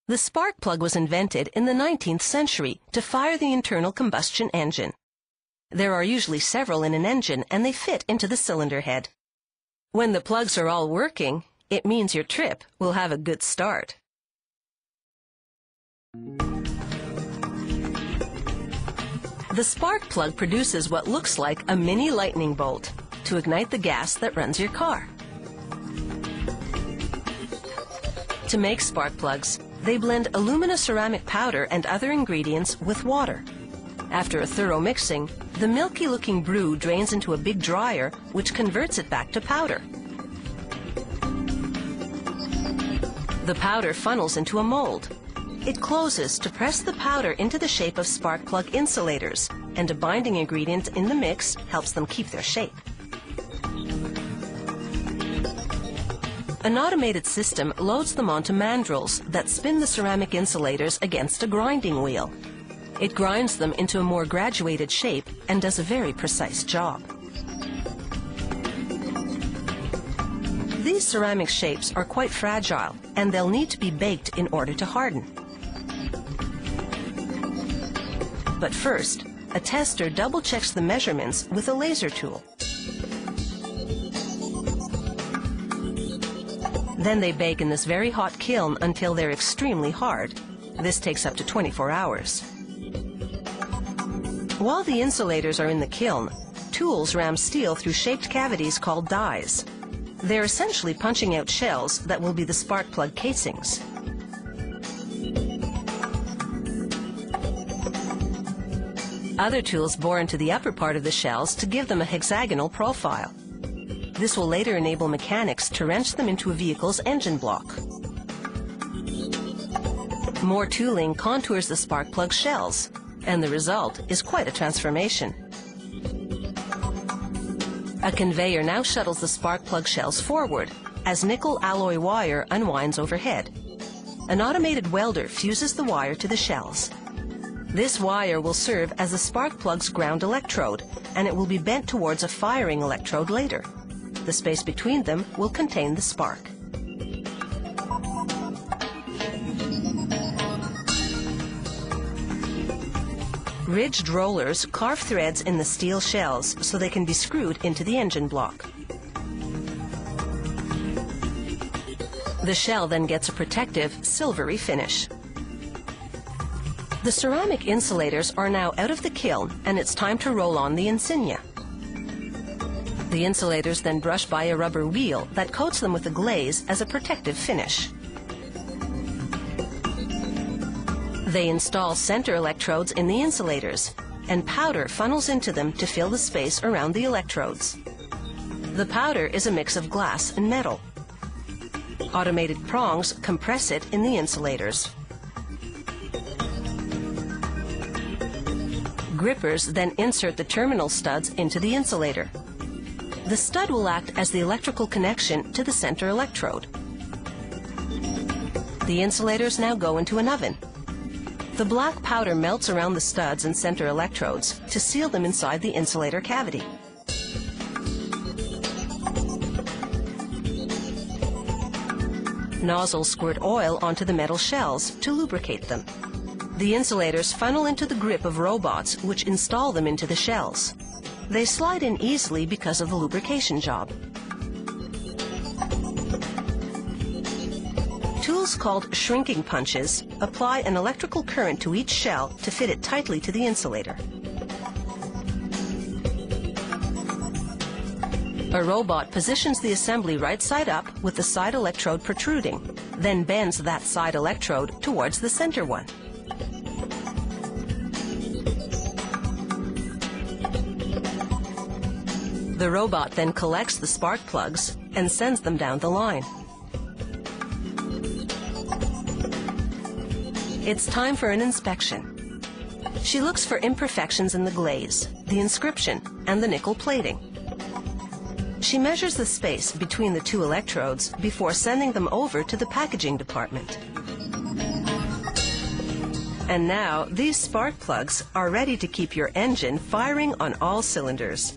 The spark plug was invented in the 19th century to fire the internal combustion engine. There are usually several in an engine, and they fit into the cylinder head. When the plugs are all working, it means your trip will have a good start. The spark plug produces what looks like a mini lightning bolt to ignite the gas that runs your car. To make spark plugs, they blend alumina-ceramic powder and other ingredients with water. After a thorough mixing, the milky-looking brew drains into a big dryer, which converts it back to powder. The powder funnels into a mold. It closes to press the powder into the shape of spark plug insulators, and a binding ingredient in the mix helps them keep their shape. An automated system loads them onto mandrels that spin the ceramic insulators against a grinding wheel. It grinds them into a more graduated shape and does a very precise job. These ceramic shapes are quite fragile, and they'll need to be baked in order to harden. But first, a tester double-checks the measurements with a laser tool. Then they bake in this very hot kiln until they're extremely hard. This takes up to 24 hours. While the insulators are in the kiln, tools ram steel through shaped cavities called dies. They're essentially punching out shells that will be the spark plug casings. Other tools bore into the upper part of the shells to give them a hexagonal profile. This will later enable mechanics to wrench them into a vehicle's engine block. More tooling contours the spark plug shells, and the result is quite a transformation. A conveyor now shuttles the spark plug shells forward as nickel alloy wire unwinds overhead. An automated welder fuses the wire to the shells. This wire will serve as the spark plug's ground electrode, and it will be bent towards a firing electrode later. The space between them will contain the spark. Ridged rollers carve threads in the steel shells so they can be screwed into the engine block. The shell then gets a protective, silvery finish. The ceramic insulators are now out of the kiln, and it's time to roll on the insignia. The insulators then brush by a rubber wheel that coats them with a glaze as a protective finish. They install center electrodes in the insulators, and powder funnels into them to fill the space around the electrodes. The powder is a mix of glass and metal. Automated prongs compress it in the insulators. Grippers then insert the terminal studs into the insulator. The stud will act as the electrical connection to the center electrode. The insulators now go into an oven. The black powder melts around the studs and center electrodes to seal them inside the insulator cavity. Nozzles squirt oil onto the metal shells to lubricate them. The insulators funnel into the grip of robots, which install them into the shells. They slide in easily because of the lubrication job. Tools called shrinking punches apply an electrical current to each shell to fit it tightly to the insulator. A robot positions the assembly right side up with the side electrode protruding, then bends that side electrode towards the center one. The robot then collects the spark plugs and sends them down the line. It's time for an inspection. She looks for imperfections in the glaze, the inscription, and the nickel plating. She measures the space between the two electrodes before sending them over to the packaging department. And now, these spark plugs are ready to keep your engine firing on all cylinders.